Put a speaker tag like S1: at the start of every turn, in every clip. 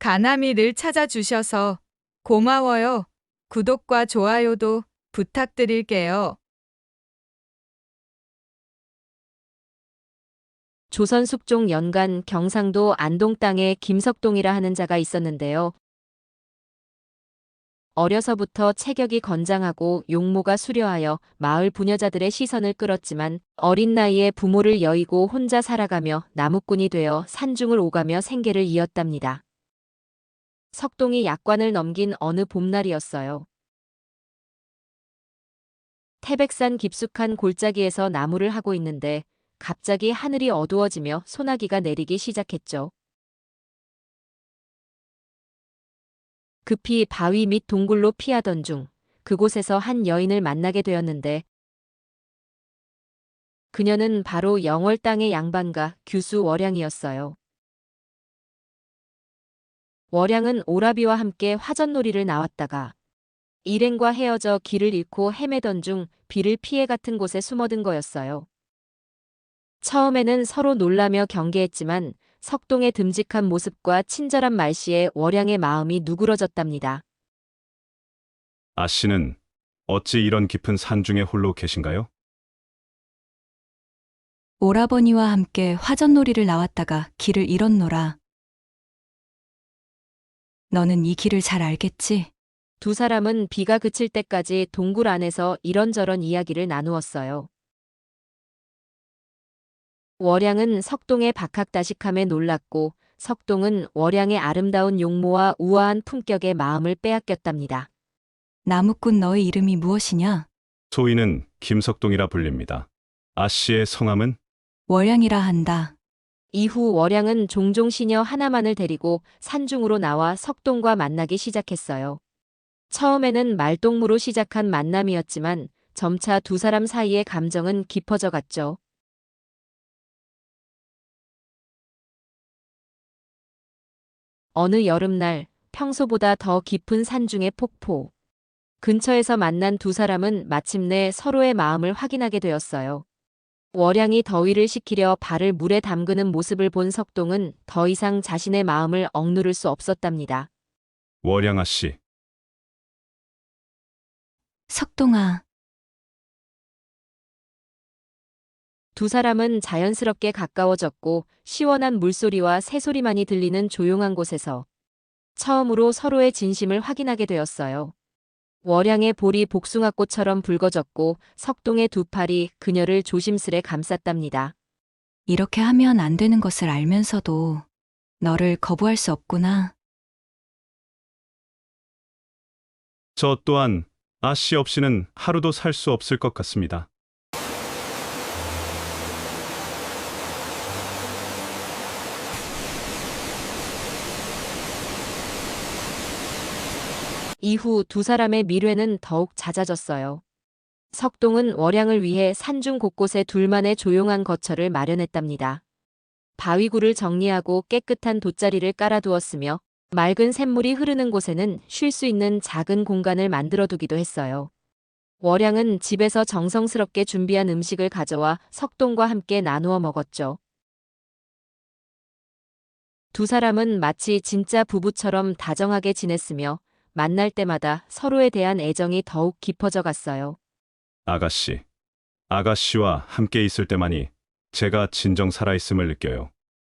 S1: 가남이 늘 찾아주셔서 고마워요. 구독과 좋아요도 부탁드릴게요.
S2: 조선 숙종 연간 경상도 안동 땅에 김석동이라 하는 자가 있었는데요. 어려서부터 체격이 건장하고 용모가 수려하여 마을 부녀자들의 시선을 끌었지만 어린 나이에 부모를 여의고 혼자 살아가며 나무꾼이 되어 산중을 오가며 생계를 이었답니다. 석동이 약관을 넘긴 어느 봄날이었어요. 태백산 깊숙한 골짜기에서 나무를 하고 있는데 갑자기 하늘이 어두워지며 소나기가 내리기 시작했죠. 급히 바위 및 동굴로 피하던 중 그곳에서 한 여인을 만나게 되었는데 그녀는 바로 영월 땅의 양반가 규수 월양이었어요. 월양은 오라비와 함께 화전놀이를 나왔다가 일행과 헤어져 길을 잃고 헤매던 중 비를 피해 같은 곳에 숨어든 거였어요. 처음에는 서로 놀라며 경계했지만 석동의 듬직한 모습과 친절한 말씨에 월양의 마음이 누그러졌답니다.
S3: 아씨는 어찌 이런 깊은 산중에 홀로 계신가요?
S4: 오라버니와 함께 화전놀이를 나왔다가 길을 잃었노라. 너는 이 길을 잘 알겠지?
S2: 두 사람은 비가 그칠 때까지 동굴 안에서 이런저런 이야기를 나누었어요. 월양은 석동의 박학다식함에 놀랐고 석동은 월양의 아름다운 용모와 우아한 품격에 마음을 빼앗겼답니다.
S4: 나무꾼 너의 이름이 무엇이냐?
S3: 소위는 김석동이라 불립니다. 아씨의 성함은?
S4: 월양이라 한다.
S2: 이후 월양은 종종 시녀 하나만을 데리고 산중으로 나와 석동과 만나기 시작했어요. 처음에는 말동무로 시작한 만남이었지만 점차 두 사람 사이의 감정은 깊어져 갔죠. 어느 여름날 평소보다 더 깊은 산중의 폭포. 근처에서 만난 두 사람은 마침내 서로의 마음을 확인하게 되었어요. 월양이 더위를 식히려 발을 물에 담그는 모습을 본 석동은 더 이상 자신의 마음을 억누를 수 없었답니다.
S3: 월양 아씨.
S4: 석동아,
S2: 두 사람은 자연스럽게 가까워졌고 시원한 물소리와 새소리만이 들리는 조용한 곳에서 처음으로 서로의 진심을 확인하게 되었어요. 월양의 볼이 복숭아꽃처럼 붉어졌고 석동의 두 팔이 그녀를 조심스레 감쌌답니다.
S4: 이렇게 하면 안 되는 것을 알면서도 너를 거부할 수 없구나.
S3: 저 또한 아씨 없이는 하루도 살 수 없을 것 같습니다.
S2: 이후 두 사람의 밀회는 더욱 잦아졌어요. 석동은 월양을 위해 산중 곳곳에 둘만의 조용한 거처를 마련했답니다. 바위굴을 정리하고 깨끗한 돗자리를 깔아두었으며 맑은 샘물이 흐르는 곳에는 쉴 수 있는 작은 공간을 만들어두기도 했어요. 월양은 집에서 정성스럽게 준비한 음식을 가져와 석동과 함께 나누어 먹었죠. 두 사람은 마치 진짜 부부처럼 다정하게 지냈으며 만날 때마다 서로에 대한 애정이 더욱 깊어져 갔어요.
S3: 아가씨. 아가씨와 함께 있을 때만이 제가 진정 살아있음을 느껴요.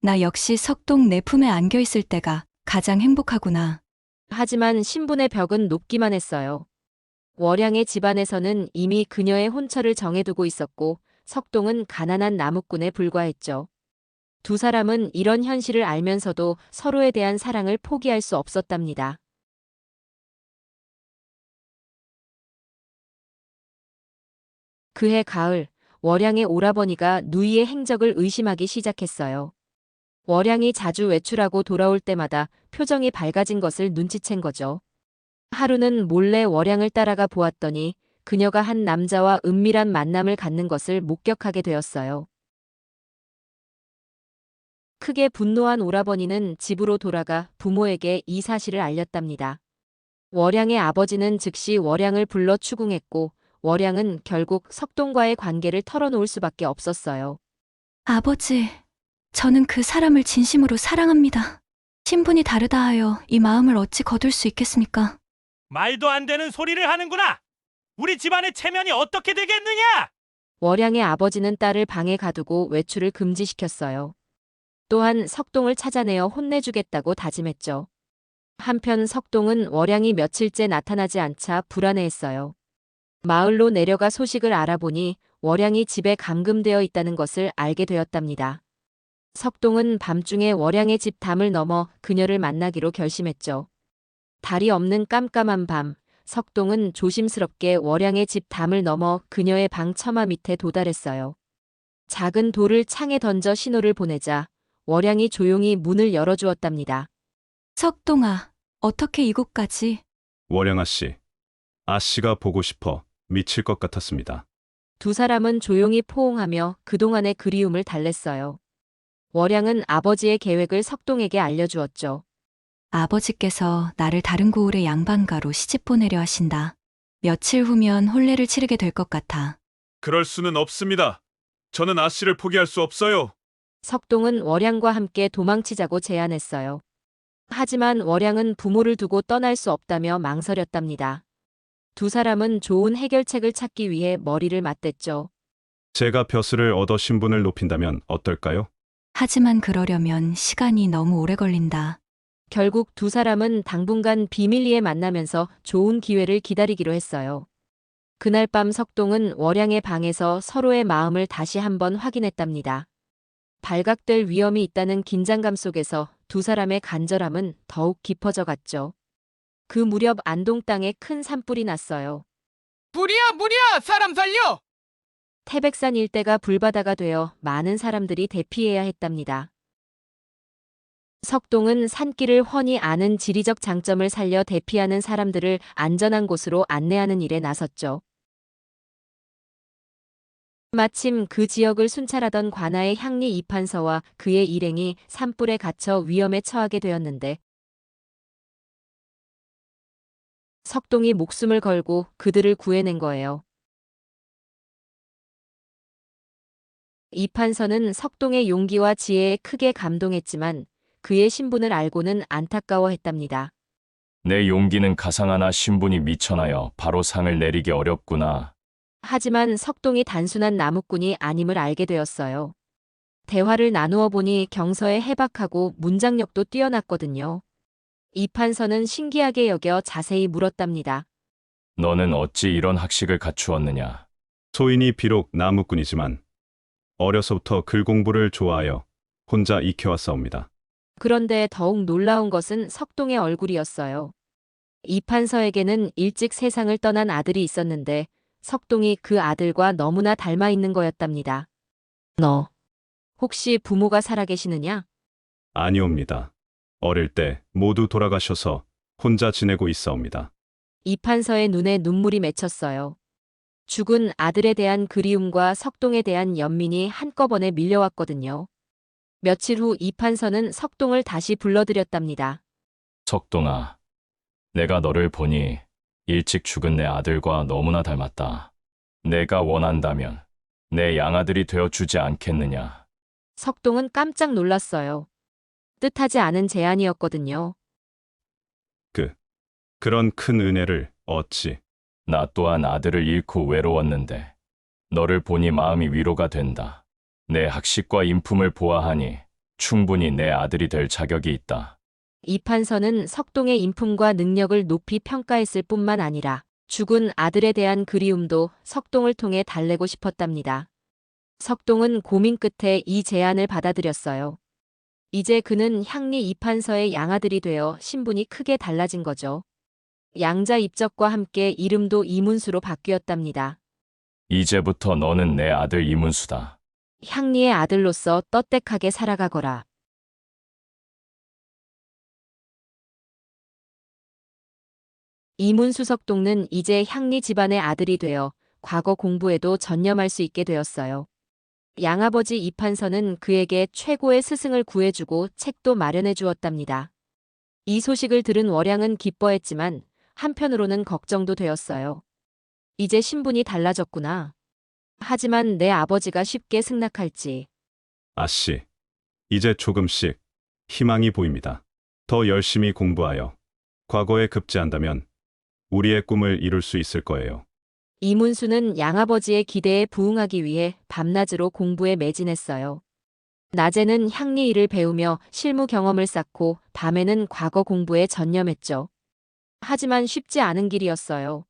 S4: 나 역시 석동 내 품에 안겨 있을 때가 가장 행복하구나.
S2: 하지만 신분의 벽은 높기만 했어요. 월양의 집안에서는 이미 그녀의 혼처를 정해두고 있었고 석동은 가난한 나무꾼에 불과했죠. 두 사람은 이런 현실을 알면서도 서로에 대한 사랑을 포기할 수 없었답니다. 그해 가을, 월양의 오라버니가 누이의 행적을 의심하기 시작했어요. 월양이 자주 외출하고 돌아올 때마다 표정이 밝아진 것을 눈치챈 거죠. 하루는 몰래 월양을 따라가 보았더니 그녀가 한 남자와 은밀한 만남을 갖는 것을 목격하게 되었어요. 크게 분노한 오라버니는 집으로 돌아가 부모에게 이 사실을 알렸답니다. 월양의 아버지는 즉시 월양을 불러 추궁했고 월양은 결국 석동과의 관계를 털어놓을 수밖에 없었어요.
S4: 아버지, 저는 그 사람을 진심으로 사랑합니다. 신분이 다르다 하여 이 마음을 어찌 거둘 수 있겠습니까?
S5: 말도 안 되는 소리를 하는구나. 우리 집안의 체면이 어떻게 되겠느냐?
S2: 월양의 아버지는 딸을 방에 가두고 외출을 금지시켰어요. 또한 석동을 찾아내어 혼내주겠다고 다짐했죠. 한편 석동은 월양이 며칠째 나타나지 않자 불안해했어요. 마을로 내려가 소식을 알아보니 월양이 집에 감금되어 있다는 것을 알게 되었답니다. 석동은 밤중에 월양의 집 담을 넘어 그녀를 만나기로 결심했죠. 달이 없는 깜깜한 밤, 석동은 조심스럽게 월양의 집 담을 넘어 그녀의 방 처마 밑에 도달했어요. 작은 돌을 창에 던져 신호를 보내자 월양이 조용히 문을 열어주었답니다.
S4: 석동아, 어떻게 이곳까지?
S3: 월양아 씨. 아씨가 보고 싶어 미칠 것 같았습니다.
S2: 두 사람은 조용히 포옹하며 그동안의 그리움을 달랬어요. 월양은 아버지의 계획을 석동에게 알려주었죠.
S4: 아버지께서 나를 다른 고을의 양반가로 시집 보내려 하신다. 며칠 후면 혼례를 치르게 될 것 같아.
S3: 그럴 수는 없습니다. 저는 아씨를 포기할 수 없어요.
S2: 석동은 월양과 함께 도망치자고 제안했어요. 하지만 월양은 부모를 두고 떠날 수 없다며 망설였답니다. 두 사람은 좋은 해결책을 찾기 위해 머리를 맞댔죠.
S3: 제가 벼슬을 얻어 신분을 높인다면 어떨까요?
S4: 하지만 그러려면 시간이 너무 오래 걸린다.
S2: 결국 두 사람은 당분간 비밀리에 만나면서 좋은 기회를 기다리기로 했어요. 그날 밤 석동은 월양의 방에서 서로의 마음을 다시 한번 확인했답니다. 발각될 위험이 있다는 긴장감 속에서 두 사람의 간절함은 더욱 깊어져 갔죠. 그 무렵 안동 땅에 큰 산불이 났어요.
S5: 불이야, 사람 살려!
S2: 태백산 일대가 불바다가 되어 많은 사람들이 대피해야 했답니다. 석동은 산길을 훤히 아는 지리적 장점을 살려 대피하는 사람들을 안전한 곳으로 안내하는 일에 나섰죠. 마침 그 지역을 순찰하던 관아의 향리 이판서와 그의 일행이 산불에 갇혀 위험에 처하게 되었는데 석동이 목숨을 걸고 그들을 구해낸 거예요. 이판서는 석동의 용기와 지혜에 크게 감동했지만 그의 신분을 알고는 안타까워했답니다.
S6: 내 용기는 가상하나 신분이 미천하여 바로 상을 내리기 어렵구나.
S2: 하지만 석동이 단순한 나무꾼이 아님을 알게 되었어요. 대화를 나누어 보니 경서에 해박하고 문장력도 뛰어났거든요. 이판서는 신기하게 여겨 자세히 물었답니다.
S6: 너는 어찌 이런 학식을 갖추었느냐?
S3: 소인이 비록 나무꾼이지만 어려서부터 글 공부를 좋아하여 혼자 익혀왔사옵니다.
S2: 그런데 더욱 놀라운 것은 석동의 얼굴이었어요. 이판서에게는 일찍 세상을 떠난 아들이 있었는데 석동이 그 아들과 너무나 닮아 있는 거였답니다. 너, 혹시 부모가 살아계시느냐?
S3: 아니옵니다. 어릴 때 모두 돌아가셔서 혼자 지내고 있사옵니다.
S2: 이판서의 눈에 눈물이 맺혔어요. 죽은 아들에 대한 그리움과 석동에 대한 연민이 한꺼번에 밀려왔거든요. 며칠 후 이판서는 석동을 다시 불러들였답니다.
S6: 석동아, 내가 너를 보니 일찍 죽은 내 아들과 너무나 닮았다. 내가 원한다면 내 양아들이 되어주지 않겠느냐?
S2: 석동은 깜짝 놀랐어요. 뜻하지 않은 제안이었거든요.
S3: 그런 큰 은혜를 어찌.
S6: 나 또한 아들을 잃고 외로웠는데 너를 보니 마음이 위로가 된다. 내 학식과 인품을 보아하니 충분히 내 아들이 될 자격이 있다.
S2: 이판서는 석동의 인품과 능력을 높이 평가했을 뿐만 아니라 죽은 아들에 대한 그리움도 석동을 통해 달래고 싶었답니다. 석동은 고민 끝에 이 제안을 받아들였어요. 이제 그는 향리 이판서의 양아들이 되어 신분이 크게 달라진 거죠. 양자 입적과 함께 이름도 이문수로 바뀌었답니다.
S6: 이제부터 너는 내 아들 이문수다.
S2: 향리의 아들로서 떳떳하게 살아가거라. 이문수 석동은 이제 향리 집안의 아들이 되어 과거 공부에도 전념할 수 있게 되었어요. 양아버지 이판서는 그에게 최고의 스승을 구해주고 책도 마련해 주었답니다. 이 소식을 들은 월양은 기뻐했지만 한편으로는 걱정도 되었어요. 이제 신분이 달라졌구나. 하지만 내 아버지가 쉽게 승낙할지.
S3: 아씨, 이제 조금씩 희망이 보입니다. 더 열심히 공부하여 과거에 급제한다면 우리의 꿈을 이룰 수 있을 거예요.
S2: 이문수는 양아버지의 기대에 부응하기 위해 밤낮으로 공부에 매진했어요. 낮에는 향리 일을 배우며 실무 경험을 쌓고 밤에는 과거 공부에 전념했죠. 하지만 쉽지 않은 길이었어요.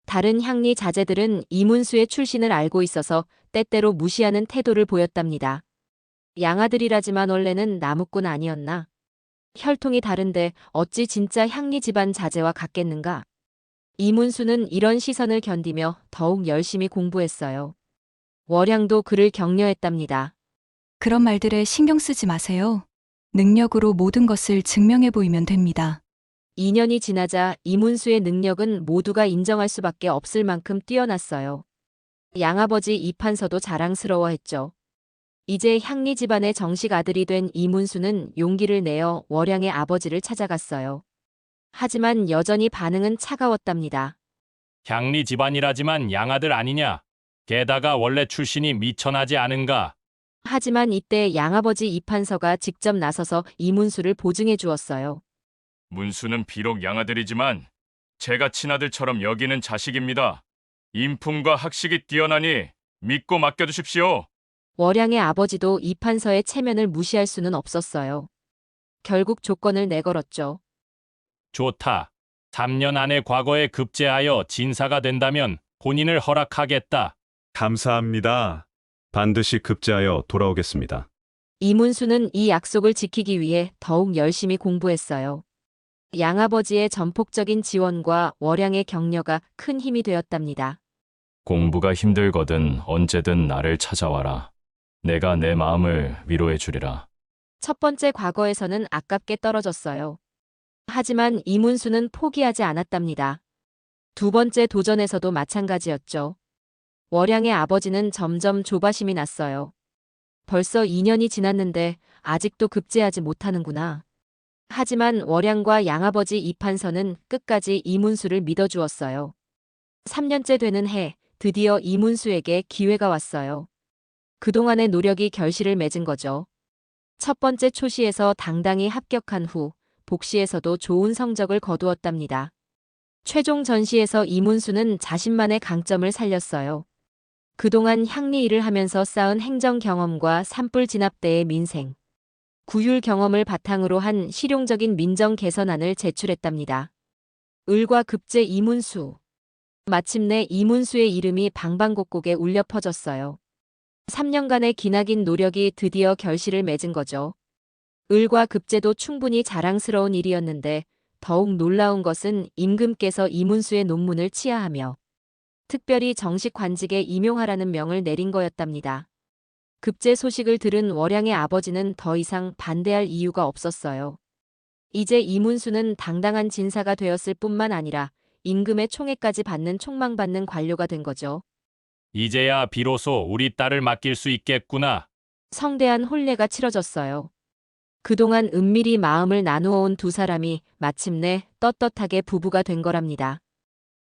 S2: 다른 향리 자제들은 이문수의 출신을 알고 있어서 때때로 무시하는 태도를 보였답니다. 양아들이라지만 원래는 나무꾼 아니었나? 혈통이 다른데 어찌 진짜 향리 집안 자제와 같겠는가? 이문수는 이런 시선을 견디며 더욱 열심히 공부했어요. 월양도 그를 격려했답니다.
S4: 그런 말들에 신경 쓰지 마세요. 능력으로 모든 것을 증명해 보이면 됩니다.
S2: 2년이 지나자 이문수의 능력은 모두가 인정할 수밖에 없을 만큼 뛰어났어요. 양아버지 이판서도 자랑스러워했죠. 이제 향리 집안의 정식 아들이 된 이문수는 용기를 내어 월양의 아버지를 찾아갔어요. 하지만 여전히 반응은 차가웠답니다.
S5: 향리 집안이라지만 양아들 아니냐? 게다가 원래 출신이 미천하지 않은가?
S2: 하지만 이때 양아버지 이판서가 직접 나서서 이문수를 보증해 주었어요.
S6: 문수는 비록 양아들이지만 제가 친아들처럼 여기는 자식입니다. 인품과 학식이 뛰어나니 믿고 맡겨두십시오.
S2: 월양의 아버지도 이판서의 체면을 무시할 수는 없었어요. 결국 조건을 내걸었죠.
S5: 좋다. 3년 안에 과거에 급제하여 진사가 된다면 본인을 허락하겠다.
S3: 감사합니다. 반드시 급제하여 돌아오겠습니다.
S2: 이문수는 이 약속을 지키기 위해 더욱 열심히 공부했어요. 양아버지의 전폭적인 지원과 월양의 격려가 큰 힘이 되었답니다.
S6: 공부가 힘들거든 언제든 나를 찾아와라. 내가 내 마음을 위로해 주리라.
S2: 첫 번째 과거에서는 아깝게 떨어졌어요. 하지만 이문수는 포기하지 않았답니다. 두 번째 도전에서도 마찬가지였죠. 월양의 아버지는 점점 조바심이 났어요. 벌써 2년이 지났는데 아직도 급제하지 못하는구나. 하지만 월양과 양아버지 이판서는 끝까지 이문수를 믿어주었어요. 3년째 되는 해, 드디어 이문수에게 기회가 왔어요. 그동안의 노력이 결실을 맺은 거죠. 첫 번째 초시에서 당당히 합격한 후 복시에서도 좋은 성적을 거두었답니다. 최종 전시에서 이문수는 자신만의 강점을 살렸어요. 그동안 향리 일을 하면서 쌓은 행정 경험과 산불 진압대의 민생, 구율 경험을 바탕으로 한 실용적인 민정 개선안을 제출했답니다. 을과 급제 이문수. 마침내 이문수의 이름이 방방곡곡에 울려 퍼졌어요. 3년간의 기나긴 노력이 드디어 결실을 맺은 거죠. 을과 급제도 충분히 자랑스러운 일이었는데 더욱 놀라운 것은 임금께서 이문수의 논문을 치하하며 특별히 정식 관직에 임용하라는 명을 내린 거였답니다. 급제 소식을 들은 월양의 아버지는 더 이상 반대할 이유가 없었어요. 이제 이문수는 당당한 진사가 되었을 뿐만 아니라 임금의 총애까지 받는 촉망받는 관료가 된 거죠.
S5: 이제야 비로소 우리 딸을 맡길 수 있겠구나.
S2: 성대한 혼례가 치러졌어요. 그동안 은밀히 마음을 나누어온 두 사람이 마침내 떳떳하게 부부가 된 거랍니다.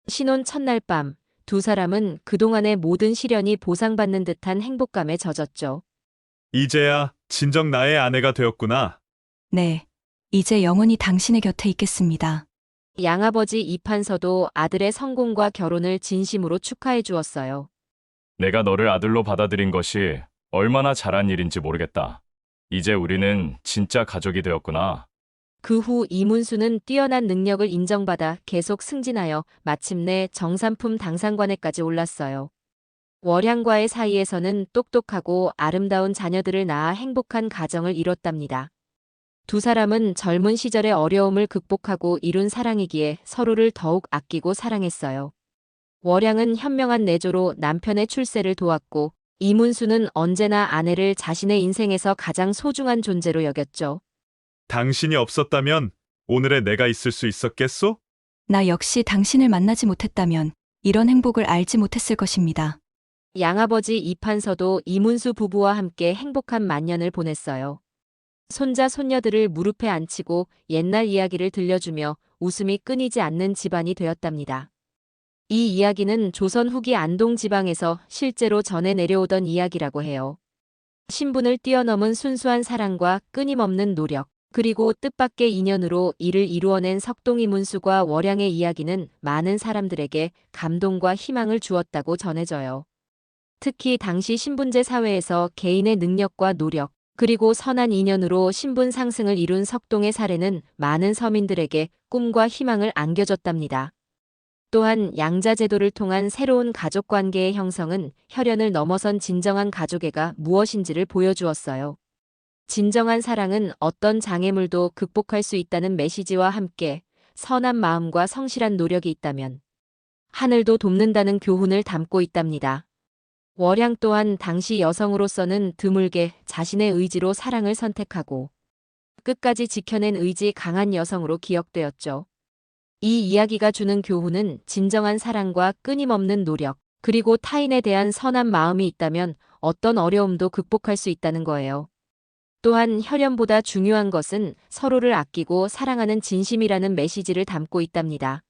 S2: 신혼 첫날 밤, 두 사람은 그동안의 모든 시련이 보상받는 듯한 행복감에 젖었죠.
S3: 이제야 진정 나의 아내가 되었구나.
S4: 네. 이제 영원히 당신의 곁에 있겠습니다.
S2: 양아버지 이판서도 아들의 성공과 결혼을 진심으로 축하해 주었어요.
S6: 내가 너를 아들로 받아들인 것이 얼마나 잘한 일인지 모르겠다. 이제 우리는 진짜 가족이 되었구나.
S2: 그 후 이문수는 뛰어난 능력을 인정받아 계속 승진하여 마침내 정삼품 당상관에까지 올랐어요. 월양과의 사이에서는 똑똑하고 아름다운 자녀들을 낳아 행복한 가정을 이뤘답니다. 두 사람은 젊은 시절의 어려움을 극복하고 이룬 사랑이기에 서로를 더욱 아끼고 사랑했어요. 월양은 현명한 내조로 남편의 출세를 도왔고 이문수는 언제나 아내를 자신의 인생에서 가장 소중한 존재로 여겼죠.
S3: 당신이 없었다면 오늘의 내가 있을 수 있었겠소?
S4: 나 역시 당신을 만나지 못했다면 이런 행복을 알지 못했을 것입니다.
S2: 양아버지 이판서도 이문수 부부와 함께 행복한 만년을 보냈어요. 손자 손녀들을 무릎에 앉히고 옛날 이야기를 들려주며 웃음이 끊이지 않는 집안이 되었답니다. 이 이야기는 조선 후기 안동 지방에서 실제로 전해 내려오던 이야기라고 해요. 신분을 뛰어넘은 순수한 사랑과 끊임없는 노력, 그리고 뜻밖의 인연으로 이를 이루어낸 석동이 문수과 월양의 이야기는 많은 사람들에게 감동과 희망을 주었다고 전해져요. 특히 당시 신분제 사회에서 개인의 능력과 노력, 그리고 선한 인연으로 신분 상승을 이룬 석동의 사례는 많은 서민들에게 꿈과 희망을 안겨줬답니다. 또한 양자제도를 통한 새로운 가족관계의 형성은 혈연을 넘어선 진정한 가족애가 무엇인지를 보여주었어요. 진정한 사랑은 어떤 장애물도 극복할 수 있다는 메시지와 함께 선한 마음과 성실한 노력이 있다면 하늘도 돕는다는 교훈을 담고 있답니다. 월양 또한 당시 여성으로서는 드물게 자신의 의지로 사랑을 선택하고 끝까지 지켜낸 의지 강한 여성으로 기억되었죠. 이 이야기가 주는 교훈은 진정한 사랑과 끊임없는 노력, 그리고 타인에 대한 선한 마음이 있다면 어떤 어려움도 극복할 수 있다는 거예요. 또한 혈연보다 중요한 것은 서로를 아끼고 사랑하는 진심이라는 메시지를 담고 있답니다.